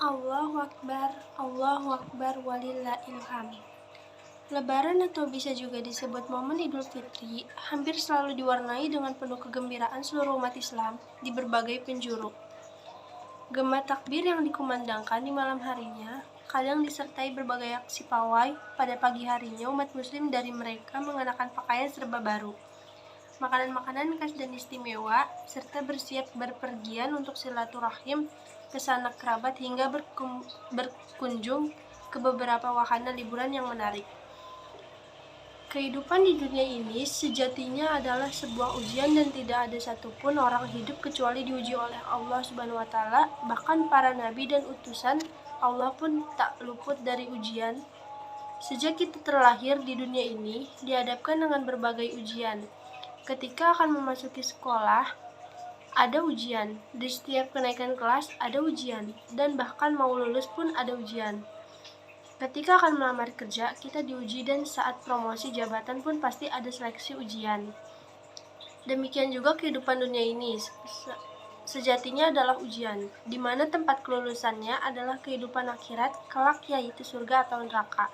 Allahu Akbar, walillahil hamd. Lebaran atau bisa juga disebut momen Idul Fitri hampir selalu diwarnai dengan penuh kegembiraan seluruh umat Islam di berbagai penjuru. Gema takbir yang dikumandangkan di malam harinya kadang disertai berbagai aksi pawai. Pada pagi harinya umat muslim dari mereka mengenakan pakaian serba baru, makanan-makanan khas dan istimewa, serta bersiap berpergian untuk silaturahim ke sanak kerabat hingga berkunjung ke beberapa wahana liburan yang menarik. Kehidupan di dunia ini sejatinya adalah sebuah ujian dan tidak ada satupun orang hidup kecuali diuji oleh Allah Subhanahu wa Ta'ala. Bahkan para nabi dan utusan Allah pun tak luput dari ujian. Sejak kita terlahir di dunia ini dihadapkan dengan berbagai ujian. Ketika akan memasuki sekolah, ada ujian. Di setiap kenaikan kelas ada ujian, dan bahkan mau lulus pun ada ujian. Ketika akan melamar kerja, kita diuji, dan saat promosi jabatan pun pasti ada seleksi ujian. Demikian juga kehidupan dunia ini sejatinya adalah ujian, di mana tempat kelulusannya adalah kehidupan akhirat kelak, yaitu surga atau neraka,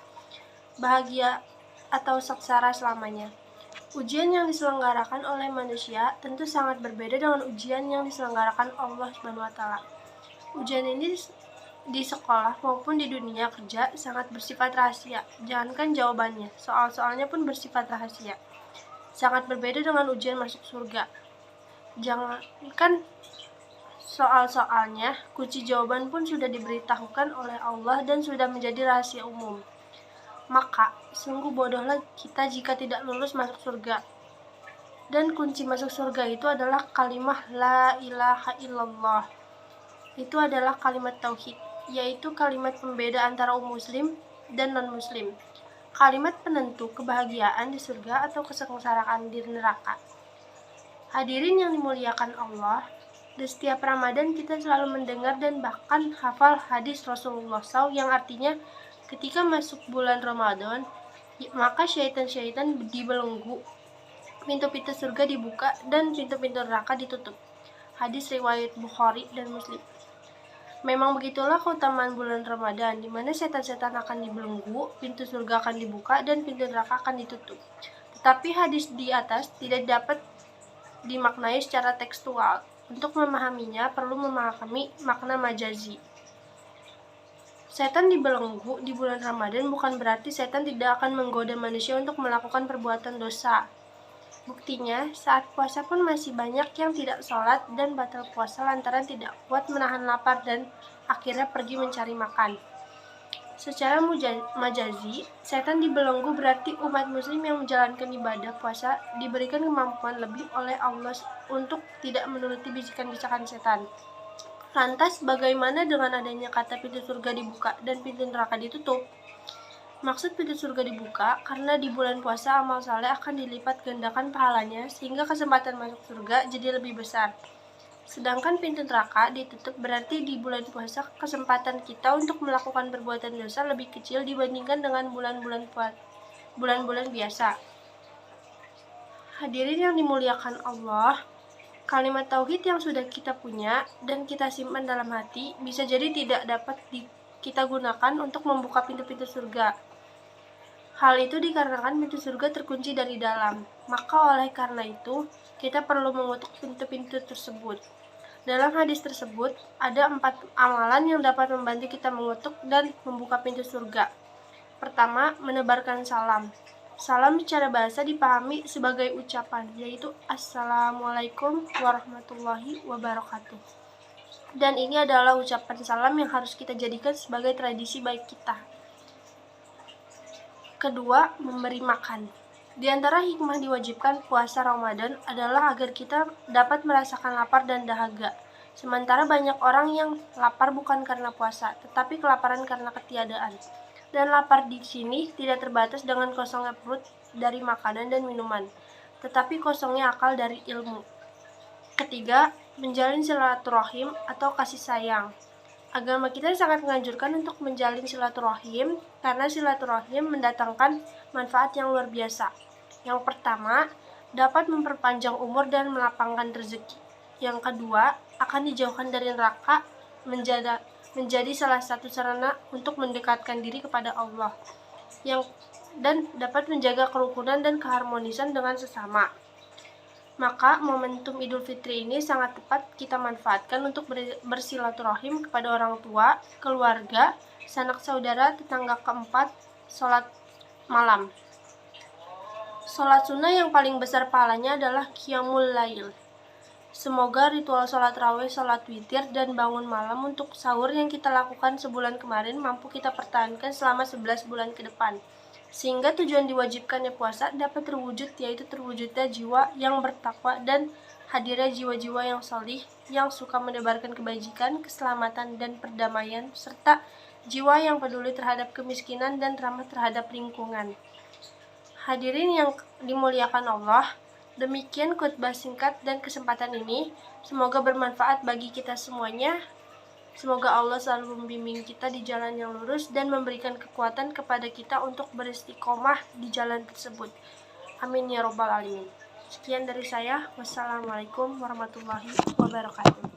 bahagia atau sengsara selamanya. Ujian yang diselenggarakan oleh manusia tentu sangat berbeda dengan ujian yang diselenggarakan Allah Subhanahu wa Ta'ala. Ujian ini di sekolah maupun di dunia kerja sangat bersifat rahasia. Jangankan jawabannya, soal-soalnya pun bersifat rahasia. Sangat berbeda dengan ujian masuk surga. Jangankan soal-soalnya, kunci jawaban pun sudah diberitahukan oleh Allah dan sudah menjadi rahasia umum. Maka, sungguh bodohlah kita jika tidak lulus masuk surga. Dan kunci masuk surga itu adalah kalimah la ilaha illallah. Itu adalah kalimat tauhid, yaitu kalimat pembeda antara muslim dan non-muslim. Kalimat penentu kebahagiaan di surga atau kesengsaraan di neraka. Hadirin yang dimuliakan Allah, di setiap Ramadan kita selalu mendengar dan bahkan hafal hadis Rasulullah SAW yang artinya ketika masuk bulan Ramadan, maka syaitan-syaitan dibelenggu, pintu-pintu surga dibuka, dan pintu-pintu neraka ditutup. Hadis riwayat Bukhari dan Muslim. Memang begitulah keutamaan bulan Ramadan, di mana setan-setan akan dibelenggu, pintu surga akan dibuka, dan pintu neraka akan ditutup. Tetapi hadis di atas tidak dapat dimaknai secara tekstual. Untuk memahaminya perlu memahami makna majazi. Setan dibelenggu di bulan Ramadan bukan berarti setan tidak akan menggoda manusia untuk melakukan perbuatan dosa. Buktinya, saat puasa pun masih banyak yang tidak sholat dan batal puasa lantaran tidak kuat menahan lapar dan akhirnya pergi mencari makan. Secara majazi, setan dibelenggu berarti umat muslim yang menjalankan ibadah puasa diberikan kemampuan lebih oleh Allah untuk tidak menuruti bisikan-bisikan setan. Lantas, bagaimana dengan adanya kata pintu surga dibuka dan pintu neraka ditutup? Maksud pintu surga dibuka karena di bulan puasa amal saleh akan dilipat gandakan pahalanya sehingga kesempatan masuk surga jadi lebih besar. Sedangkan pintu neraka ditutup berarti di bulan puasa kesempatan kita untuk melakukan perbuatan dosa lebih kecil dibandingkan dengan bulan-bulan biasa. Hadirin yang dimuliakan Allah, kalimat tauhid yang sudah kita punya dan kita simpan dalam hati bisa jadi tidak dapat kita gunakan untuk membuka pintu-pintu surga. Hal itu dikarenakan pintu surga terkunci dari dalam. Maka oleh karena itu, kita perlu mengutuk pintu-pintu tersebut. Dalam hadis tersebut, ada 4 amalan yang dapat membantu kita mengutuk dan membuka pintu surga. Pertama, menebarkan salam. Salam secara bahasa dipahami sebagai ucapan, yaitu Assalamualaikum warahmatullahi wabarakatuh. Dan ini adalah ucapan salam yang harus kita jadikan sebagai tradisi baik kita. Kedua, memberi makan. Di antara hikmah diwajibkan puasa Ramadan adalah agar kita dapat merasakan lapar dan dahaga. Sementara banyak orang yang lapar bukan karena puasa, tetapi kelaparan karena ketiadaan. Dan lapar di sini tidak terbatas dengan kosongnya perut dari makanan dan minuman, tetapi kosongnya akal dari ilmu. Ketiga, menjalin silaturahim atau kasih sayang. Agama kita sangat menganjurkan untuk menjalin silaturahim karena silaturahim mendatangkan manfaat yang luar biasa. Yang pertama, dapat memperpanjang umur dan melapangkan rezeki. Yang kedua, akan dijauhkan dari neraka, menjadi salah satu sarana untuk mendekatkan diri kepada Allah dan dapat menjaga kerukunan dan keharmonisan dengan sesama. Maka momentum Idul Fitri ini sangat tepat kita manfaatkan untuk bersilaturahim kepada orang tua, keluarga, sanak saudara, tetangga keempat, sholat malam. Sholat sunnah yang paling besar pahalanya adalah Qiyamul Lail. Semoga ritual sholat raweh, sholat witir, dan bangun malam untuk sahur yang kita lakukan sebulan kemarin mampu kita pertahankan selama 11 bulan ke depan. Sehingga tujuan diwajibkannya puasa dapat terwujud, yaitu terwujudnya jiwa yang bertakwa dan hadirnya jiwa-jiwa yang sholih, yang suka menebarkan kebajikan, keselamatan, dan perdamaian, serta jiwa yang peduli terhadap kemiskinan dan ramah terhadap lingkungan. Hadirin yang dimuliakan Allah, demikian khutbah singkat dan kesempatan ini. Semoga bermanfaat bagi kita semuanya. Semoga Allah selalu membimbing kita di jalan yang lurus dan memberikan kekuatan kepada kita untuk beristiqomah di jalan tersebut. Amin ya robbal alamin. Sekian dari saya. Wassalamualaikum warahmatullahi wabarakatuh.